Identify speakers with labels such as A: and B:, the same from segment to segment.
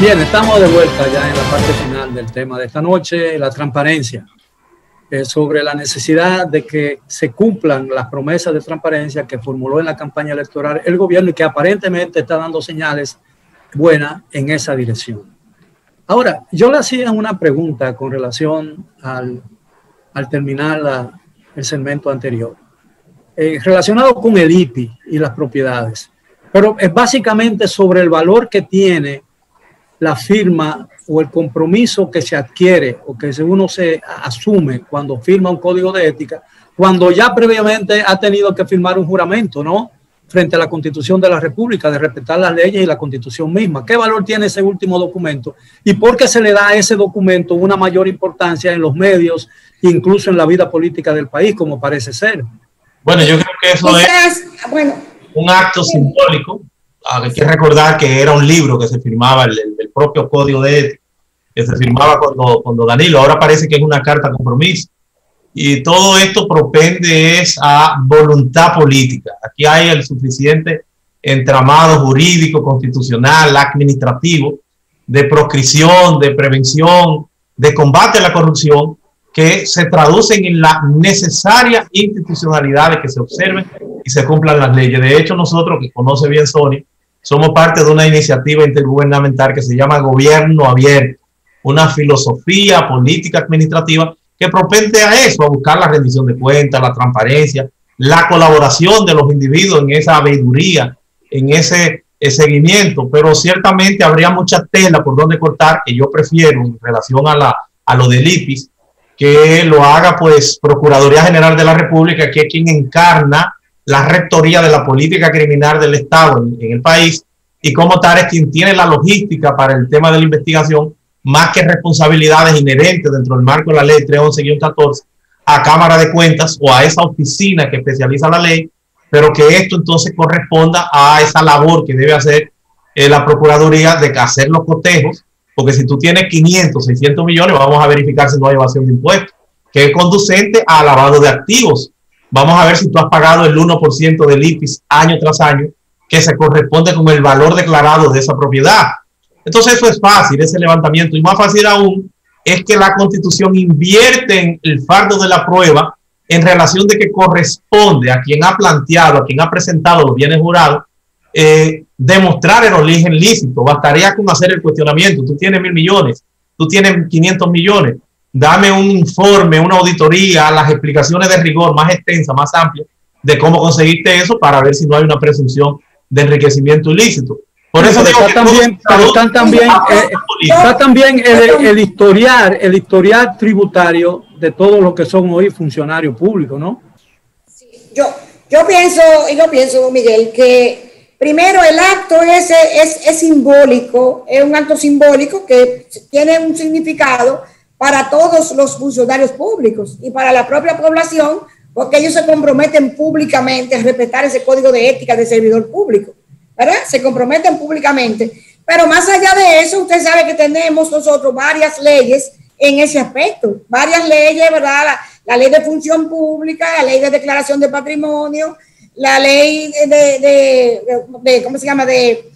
A: Bien, estamos de vuelta ya en la parte final del tema de esta noche, la transparencia, sobre la necesidad de que se cumplan las promesas de transparencia que formuló en la campaña electoral el gobierno y que aparentemente está dando señales buenas en esa dirección. Ahora, yo le hacía una pregunta con relación al terminar el segmento anterior, relacionado con el IPI y las propiedades, pero es básicamente sobre el valor que tiene la firma o el compromiso que se adquiere o que uno se asume cuando firma un código de ética, cuando ya previamente ha tenido que firmar un juramento, ¿no? Frente a la Constitución de la República, de respetar las leyes y la Constitución misma. ¿Qué valor tiene ese último documento? ¿Y por qué se le da a ese documento una mayor importancia en los medios, incluso en la vida política del país, como parece ser?
B: Bueno, yo creo que eso es un acto simbólico. Hay que recordar que era un libro que se firmaba, el propio código de ética, que se firmaba cuando Danilo, ahora parece que es una carta compromiso. Y todo esto propende es a voluntad política. Aquí hay el suficiente entramado jurídico, constitucional, administrativo, de proscripción, de prevención, de combate a la corrupción, que se traducen en la necesaria institucionalidad de que se observen y se cumplan las leyes. De hecho, nosotros, que conoce bien Sonia, somos parte de una iniciativa intergubernamental que se llama Gobierno Abierto, una filosofía política administrativa que propende a eso, a buscar la rendición de cuentas, la transparencia, la colaboración de los individuos en esa sabiduría, en ese seguimiento, pero ciertamente habría mucha tela por donde cortar, que yo prefiero en relación a lo del IPIS, que lo haga pues Procuraduría General de la República, que es quien encarna la rectoría de la política criminal del Estado en el país, y como tal es quien tiene la logística para el tema de la investigación, más que responsabilidades inherentes dentro del marco de la ley 311-14 a Cámara de Cuentas o a esa oficina que especializa la ley, pero que esto entonces corresponda a esa labor que debe hacer la Procuraduría de hacer los cotejos, porque si tú tienes 500, 600 millones, vamos a verificar si no hay evasión de impuestos, que es conducente a lavado de activos. Vamos a ver si tú has pagado el 1% del IPIS año tras año, que se corresponde con el valor declarado de esa propiedad. Entonces eso es fácil, ese levantamiento. Y más fácil aún es que la Constitución invierte en el fardo de la prueba en relación de que corresponde a quien ha planteado, a quien ha presentado los bienes jurados, demostrar el origen lícito. Bastaría con hacer el cuestionamiento. Tú tienes 1.000 millones, tú tienes 500 millones. Dame un informe, una auditoría, las explicaciones de rigor más extensas, más amplias, de cómo conseguiste eso para ver si no hay una presunción de enriquecimiento ilícito. Por eso digo está también el historial tributario de todos los que son hoy funcionarios públicos, ¿no?
C: Sí, yo pienso, Miguel, que primero el acto ese es simbólico, es un acto simbólico que tiene un significado para todos los funcionarios públicos y para la propia población, porque ellos se comprometen públicamente a respetar ese código de ética de servidor público, ¿verdad? Se comprometen públicamente. Pero más allá de eso, usted sabe que tenemos nosotros varias leyes en ese aspecto, varias leyes, ¿verdad? La ley de función pública, la ley de declaración de patrimonio, la ley de ¿cómo se llama? De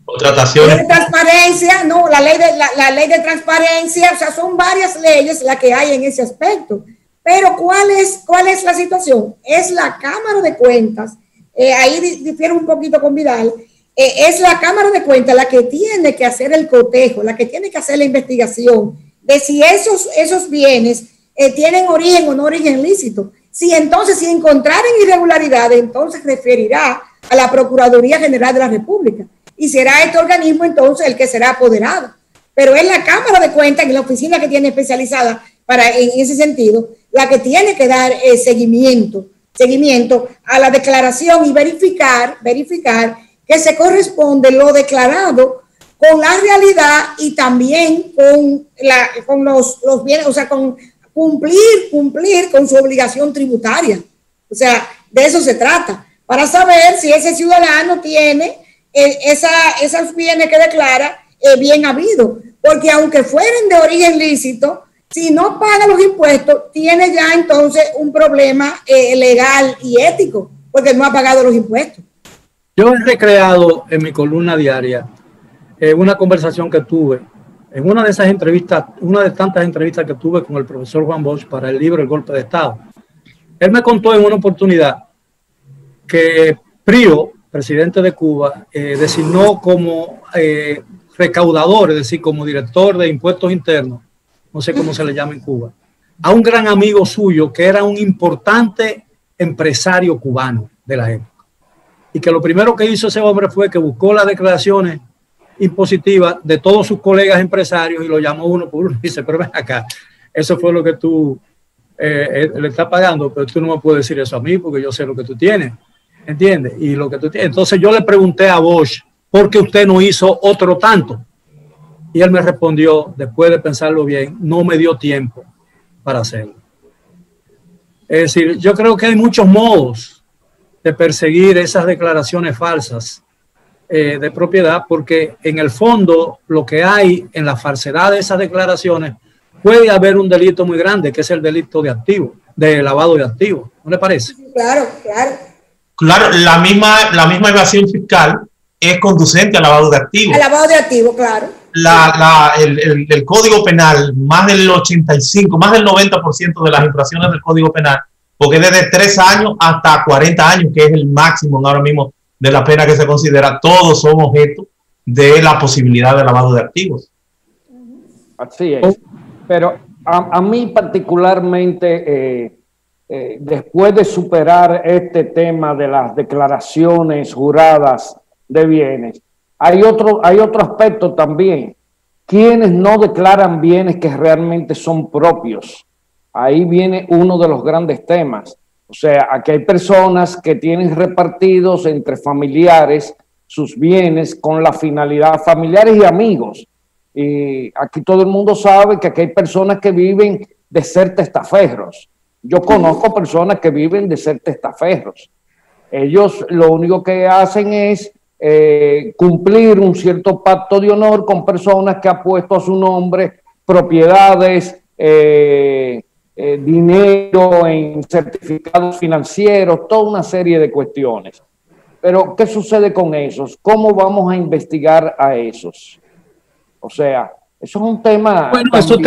B: contrataciones.
C: De transparencia, no, la ley de transparencia, o sea, son varias leyes las que hay en ese aspecto. Pero ¿cuál es la situación? Es la Cámara de Cuentas, ahí difiere un poquito con Vidal, es la Cámara de Cuentas la que tiene que hacer el cotejo, la que tiene que hacer la investigación de si esos bienes tienen origen o no origen lícito. Si encontraren irregularidades, entonces referirá a la Procuraduría General de la República. Y será este organismo entonces el que será apoderado. Pero es la Cámara de Cuentas, que la oficina que tiene especializada en ese sentido, la que tiene que dar seguimiento a la declaración y verificar que se corresponde lo declarado con la realidad y también con los bienes, o sea, con cumplir con su obligación tributaria. O sea, de eso se trata, para saber si ese ciudadano tiene esos bienes que declara bien habido, porque aunque fueren de origen lícito, si no paga los impuestos, tiene ya entonces un problema legal y ético, porque no ha pagado los impuestos.
A: Yo he recreado en mi columna diaria una conversación que tuve, en una de esas entrevistas, una de tantas entrevistas que tuve con el profesor Juan Bosch para el libro El Golpe de Estado. Él me contó en una oportunidad que Prío, presidente de Cuba, designó como recaudador, es decir, como director de impuestos internos, no sé cómo se le llama en Cuba, a un gran amigo suyo que era un importante empresario cubano de la época. Y que lo primero que hizo ese hombre fue que buscó las declaraciones impositivas de todos sus colegas empresarios y lo llamó uno por uno y dice, pero ven acá, eso fue lo que tú le estás pagando, pero tú no me puedes decir eso a mí porque yo sé lo que tú tienes, ¿entiendes? Y lo que tú tienes. Entonces yo le pregunté a Bosch, ¿por qué usted no hizo otro tanto? Y él me respondió, después de pensarlo bien, no me dio tiempo para hacerlo. Es decir, yo creo que hay muchos modos de perseguir esas declaraciones falsas de propiedad, porque en el fondo lo que hay en la falsedad de esas declaraciones puede haber un delito muy grande, que es el delito de activos, de lavado de activos. ¿No le parece?
C: Claro, claro.
B: Claro, la misma evasión fiscal es conducente al lavado de activos.
C: Al lavado de activos, claro.
B: El Código Penal, más del 85, más del 90% de las infracciones del Código Penal, porque desde 3 años hasta 40 años, que es el máximo ahora mismo de la pena que se considera, todos son objeto de la posibilidad de lavado de activos.
D: Así es. Pero a mí particularmente, después de superar este tema de las declaraciones juradas de bienes, hay otro aspecto también. Quienes no declaran bienes que realmente son propios. Ahí viene uno de los grandes temas. O sea, aquí hay personas que tienen repartidos entre familiares sus bienes con la finalidad, familiares y amigos. Y aquí todo el mundo sabe que aquí hay personas que viven de ser testaferros. Yo conozco personas que viven de ser testaferros. Ellos lo único que hacen es cumplir un cierto pacto de honor con personas que han puesto a su nombre propiedades, dinero en certificados financieros, toda una serie de cuestiones. Pero, ¿qué sucede con esos? ¿Cómo vamos a investigar a esos? O sea, eso es un tema...
A: Bueno, esos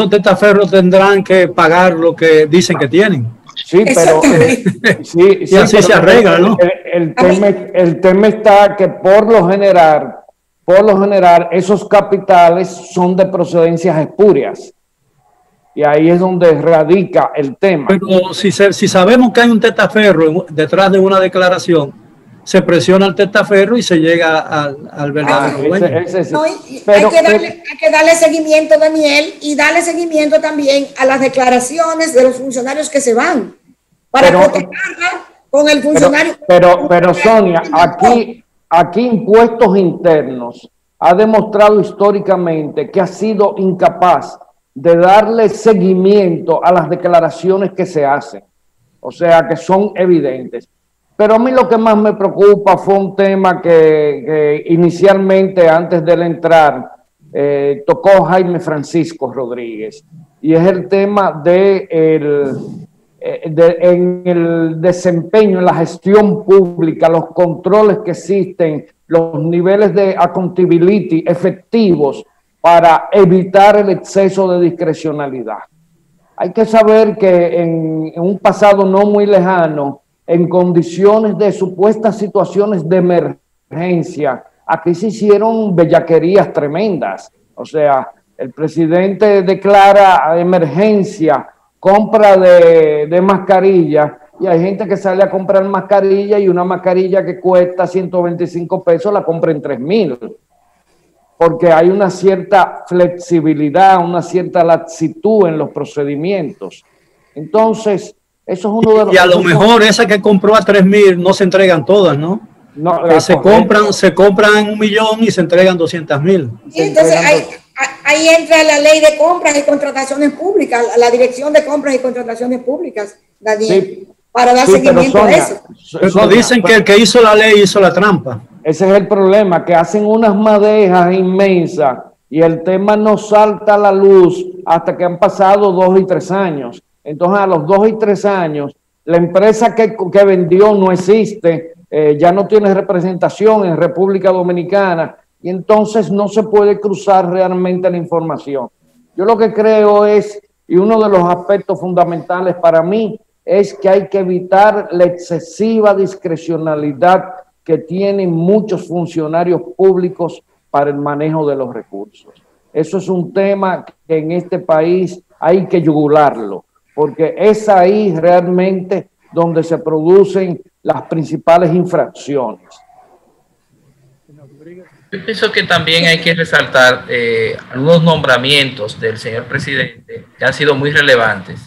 A: testaferros tendrán que pagar lo que dicen que tienen.
D: Sí, pero... sí,
A: y así se arregla, ¿no?
D: El tema está que por lo general, esos capitales son de procedencias espurias. Y ahí es donde radica el tema.
A: Pero si sabemos que hay un testaferro detrás de una declaración, se presiona al testaferro y se llega al verdadero dueño.
C: Hay que darle seguimiento, Daniel, y darle seguimiento también a las declaraciones de los funcionarios que se van para protegerla con el funcionario.
D: Pero Sonia, aquí Impuestos Internos ha demostrado históricamente que ha sido incapaz de darle seguimiento a las declaraciones que se hacen, o sea, que son evidentes. Pero a mí lo que más me preocupa fue un tema que inicialmente, antes de entrar, tocó Jaime Francisco Rodríguez, y es el tema en el desempeño, en la gestión pública, los controles que existen, los niveles de accountability efectivos para evitar el exceso de discrecionalidad. Hay que saber que en un pasado no muy lejano, en condiciones de supuestas situaciones de emergencia, aquí se hicieron bellaquerías tremendas. O sea, el presidente declara emergencia, compra de mascarilla, y hay gente que sale a comprar mascarilla y una mascarilla que cuesta 125 pesos la compra en 3,000. Porque hay una cierta flexibilidad, una cierta laxitud en los procedimientos. Entonces, eso es uno de los...
A: Y a lo mejor esas que compró a 3,000 no se entregan todas, ¿no? No, se compran 1,000,000 y se entregan 200,000.
C: Sí, entonces ahí entra la ley de compras y contrataciones públicas, la dirección de compras y contrataciones públicas, Daniel, sí, para dar seguimiento a eso.
A: Pero dicen que el que hizo la ley hizo la trampa.
D: Ese es el problema, que hacen unas madejas inmensas y el tema no salta a la luz hasta que han pasado 2 y 3 años. Entonces, a los 2 y 3 años, la empresa que vendió no existe, ya no tiene representación en República Dominicana, y entonces no se puede cruzar realmente la información. Yo lo que creo es, y uno de los aspectos fundamentales para mí, es que hay que evitar la excesiva discrecionalidad que tienen muchos funcionarios públicos para el manejo de los recursos. Eso es un tema que en este país hay que yugularlo, porque es ahí realmente donde se producen las principales infracciones.
E: Yo pienso que también hay que resaltar algunos nombramientos del señor presidente que han sido muy relevantes.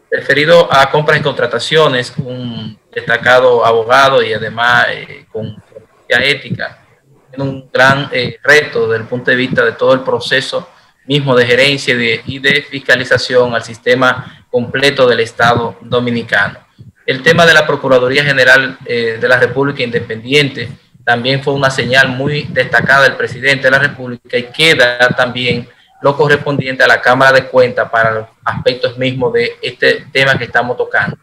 E: Referido a compras y contrataciones, un destacado abogado y además con ética, tiene un gran reto desde el punto de vista de todo el proceso mismo de gerencia y de fiscalización al sistema completo del Estado dominicano. El tema de la Procuraduría General de la República Independiente también fue una señal muy destacada del presidente de la República y queda también lo correspondiente a la Cámara de Cuentas para los aspectos mismos de este tema que estamos tocando.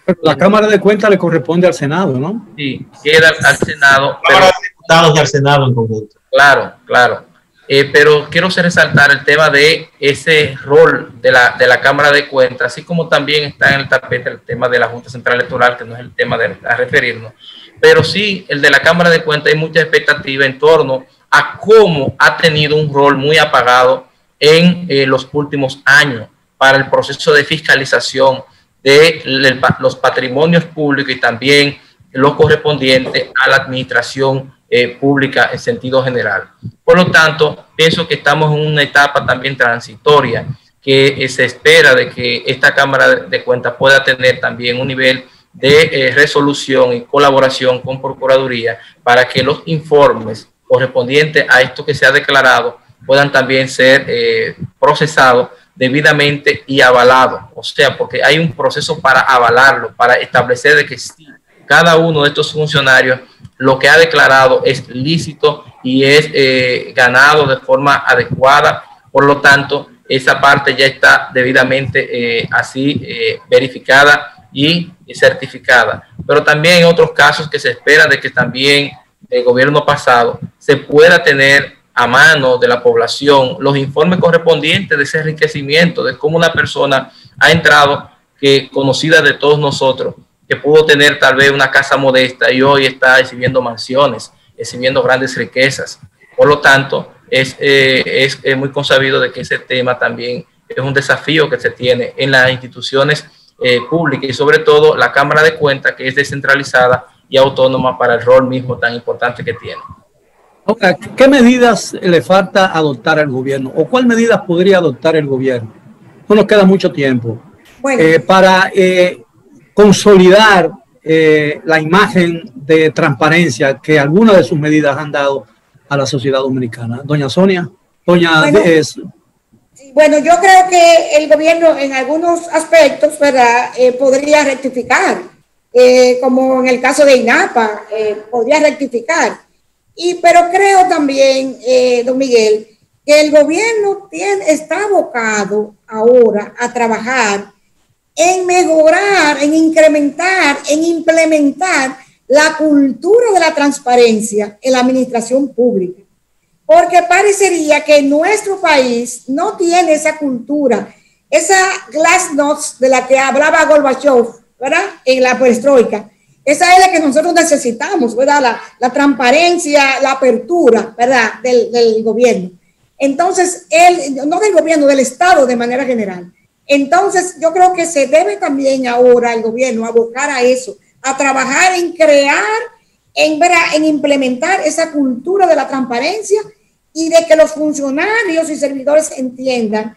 A: Pero la Cámara de Cuentas le corresponde al Senado, ¿no?
E: Sí, queda al Senado.
B: Cámara de Diputados y al Senado en conjunto.
E: Claro, claro. Pero quiero resaltar el tema de ese rol de la Cámara de Cuentas, así como también está en el tapete el tema de la Junta Central Electoral, que no es el tema a referirnos, pero sí el de la Cámara de Cuentas. Hay mucha expectativa en torno a cómo ha tenido un rol muy apagado en los últimos años para el proceso de fiscalización de los patrimonios públicos y también lo correspondiente a la administración pública en sentido general. Por lo tanto, pienso que estamos en una etapa también transitoria que se espera de que esta Cámara de Cuentas pueda tener también un nivel de resolución y colaboración con Procuraduría para que los informes correspondientes a esto que se ha declarado puedan también ser procesados debidamente y avalados. O sea, porque hay un proceso para avalarlo, para establecer de que sí, cada uno de estos funcionarios lo que ha declarado es lícito y es ganado de forma adecuada. Por lo tanto, esa parte ya está debidamente verificada y certificada. Pero también en otros casos que se espera de que también el gobierno pasado se pueda tener a mano de la población los informes correspondientes de ese enriquecimiento, de cómo una persona ha entrado, que conocida de todos nosotros, que pudo tener tal vez una casa modesta y hoy está exhibiendo mansiones, exhibiendo grandes riquezas. Por lo tanto, es muy consabido de que ese tema también es un desafío que se tiene en las instituciones públicas y sobre todo la Cámara de Cuentas, que es descentralizada y autónoma para el rol mismo tan importante que tiene.
A: Ahora, ¿qué medidas le falta adoptar al gobierno o cuál medidas podría adoptar el gobierno? No nos queda mucho tiempo para consolidar la imagen de transparencia que algunas de sus medidas han dado a la sociedad dominicana. Doña Sonia,
C: bueno, yo creo que el gobierno en algunos aspectos, ¿verdad?, podría rectificar, como en el caso de INAPA, podría rectificar. Pero creo también, don Miguel, que el gobierno está abocado ahora a trabajar en mejorar, en incrementar, en implementar la cultura de la transparencia en la administración pública. Porque parecería que nuestro país no tiene esa cultura, esa glasnost de la que hablaba Gorbachev, ¿verdad?, en la perestroika. Esa es la que nosotros necesitamos, ¿verdad? La transparencia, la apertura, ¿verdad?, del gobierno. Entonces, no del gobierno, del Estado de manera general. Entonces, yo creo que se debe también ahora el gobierno abocar a eso, a trabajar en crear, en implementar esa cultura de la transparencia y de que los funcionarios y servidores entiendan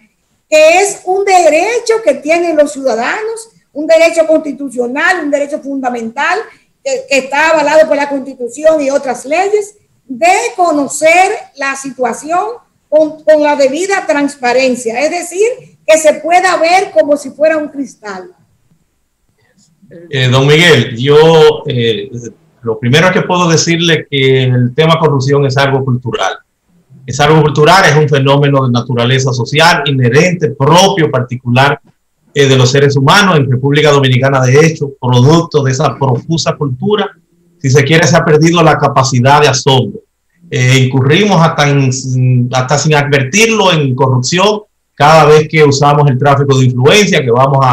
C: que es un derecho que tienen los ciudadanos, un derecho constitucional, un derecho fundamental que está avalado por la Constitución y otras leyes, de conocer la situación con la debida transparencia, es decir, que se pueda ver como si fuera un cristal.
B: Don Miguel, yo lo primero que puedo decirle que el tema corrupción es algo cultural. Es algo cultural, es un fenómeno de naturaleza social, inherente, propio, particular de los seres humanos. En República Dominicana, de hecho, producto de esa profusa cultura, si se quiere, se ha perdido la capacidad de asombro. incurrimos hasta sin advertirlo en corrupción cada vez que usamos el tráfico de influencia, que vamos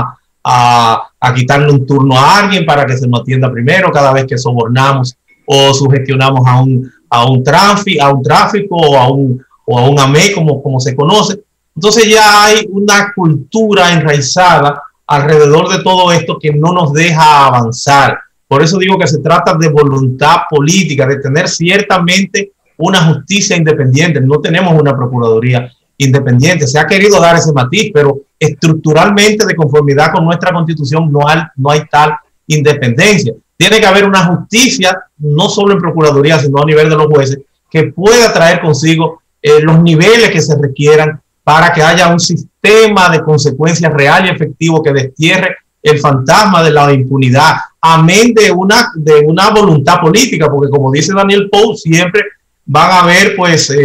B: a quitarle un turno a alguien para que se nos atienda primero, cada vez que sobornamos o sugestionamos a un tráfico o a un AME, como se conoce. Entonces ya hay una cultura enraizada alrededor de todo esto que no nos deja avanzar. Por eso digo que se trata de voluntad política, de tener ciertamente una justicia independiente. No tenemos una procuraduría independiente. Se ha querido dar ese matiz, pero estructuralmente, de conformidad con nuestra Constitución, no hay tal independencia. Tiene que haber una justicia, no solo en procuraduría, sino a nivel de los jueces, que pueda traer consigo los niveles que se requieran para que haya un sistema de consecuencias real y efectivo que destierre el fantasma de la impunidad, amén de una voluntad política, porque como dice Daniel Pou, siempre van a haber pues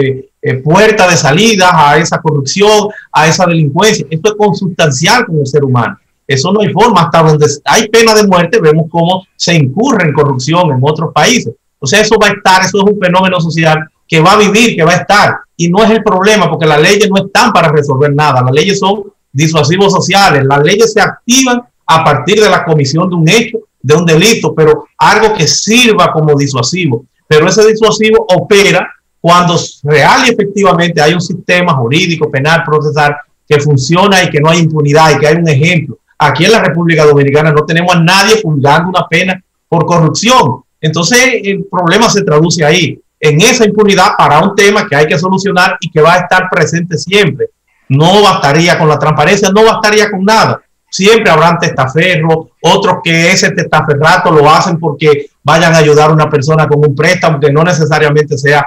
B: puertas de salida a esa corrupción, a esa delincuencia. Esto es consustancial con el ser humano. Eso no hay forma. Hasta donde hay pena de muerte, vemos cómo se incurre en corrupción en otros países. O sea, eso va a estar, eso es un fenómeno social que va a vivir, que va a estar. Y no es el problema, porque las leyes no están para resolver nada. Las leyes son disuasivos sociales. Las leyes se activan a partir de la comisión de un hecho, de un delito, pero algo que sirva como disuasivo. Pero ese disuasivo opera cuando real y efectivamente hay un sistema jurídico, penal, procesal que funciona y que no hay impunidad y que hay un ejemplo. Aquí en la República Dominicana no tenemos a nadie purgando una pena por corrupción. Entonces el problema se traduce ahí, en esa impunidad para un tema que hay que solucionar y que va a estar presente siempre. No bastaría con la transparencia, no bastaría con nada. Siempre habrán testaferros, otros que ese testaferrato lo hacen porque vayan a ayudar a una persona con un préstamo que no necesariamente sea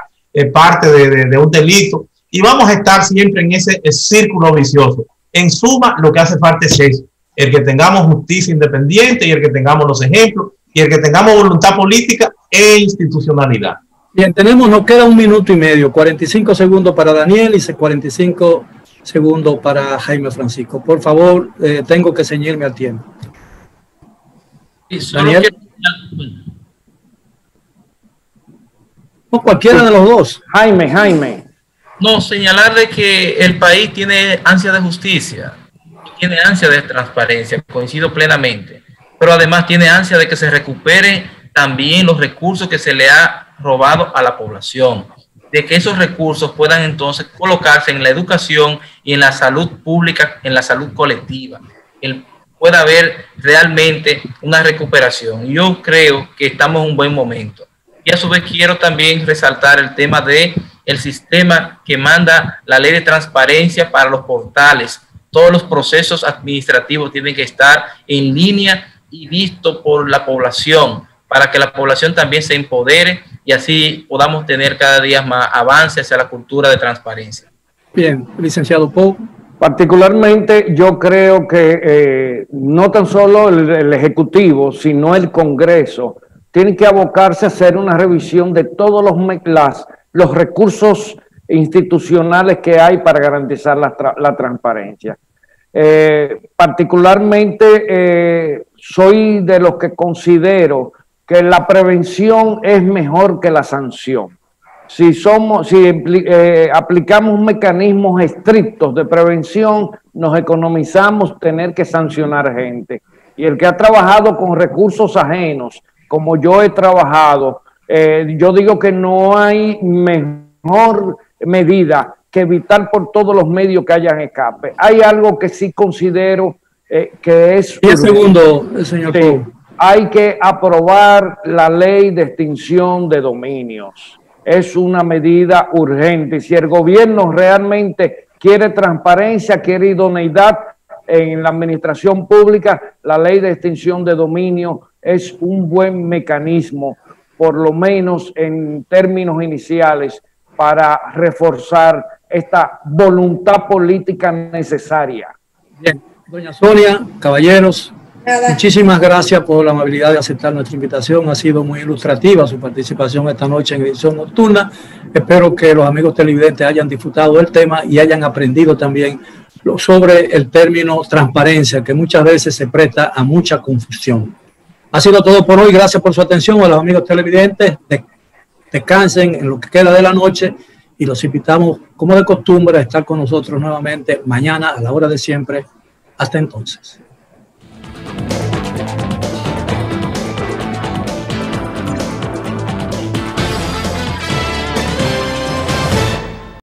B: parte de un delito. Y vamos a estar siempre en ese círculo vicioso. En suma, lo que hace falta es eso, el que tengamos justicia independiente y el que tengamos los ejemplos y el que tengamos voluntad política e institucionalidad.
A: Bien, nos queda 1 minuto y medio, 45 segundos para Daniel y 45 segundos para Jaime Francisco. Por favor, tengo que ceñirme al tiempo. Daniel. O cualquiera de los dos.
D: Jaime.
E: No, señalar de que el país tiene ansia de justicia, tiene ansia de transparencia, coincido plenamente, pero además tiene ansia de que se recupere también los recursos que se le ha robado a la población, de que esos recursos puedan entonces colocarse en la educación y en la salud pública, en la salud colectiva, pueda haber realmente una recuperación. Yo creo que estamos en un buen momento. Y a su vez quiero también resaltar el tema de el sistema que manda la ley de transparencia para los portales. Todos los procesos administrativos tienen que estar en línea y visto por la población, para que la población también se empodere y así podamos tener cada día más avance hacia la cultura de transparencia.
A: Bien, licenciado Pou.
D: Particularmente yo creo que no tan solo el Ejecutivo, sino el Congreso, tiene que abocarse a hacer una revisión de todos los recursos institucionales que hay para garantizar la transparencia. Particularmente soy de los que considero que la prevención es mejor que la sanción. Si aplicamos mecanismos estrictos de prevención, nos economizamos tener que sancionar gente. Y el que ha trabajado con recursos ajenos, como yo he trabajado, yo digo que no hay mejor medida que evitar por todos los medios que hayan escape. Hay algo que sí considero que es...
A: 10 segundos, señor Pou.
D: Hay que aprobar la ley de extinción de dominios. Es una medida urgente. Y si el gobierno realmente quiere transparencia, quiere idoneidad en la administración pública, la ley de extinción de dominio es un buen mecanismo, por lo menos en términos iniciales, para reforzar esta voluntad política necesaria.
A: Bien, doña Sonia, caballeros, muchísimas gracias por la amabilidad de aceptar nuestra invitación. Ha sido muy ilustrativa su participación esta noche en edición nocturna. Espero que los amigos televidentes hayan disfrutado del tema y hayan aprendido también sobre el término transparencia, que muchas veces se presta a mucha confusión. Ha sido todo por hoy. Gracias por su atención a los amigos televidentes. descansen en lo que queda de la noche y los invitamos, como de costumbre, a estar con nosotros nuevamente mañana a la hora de siempre. Hasta entonces.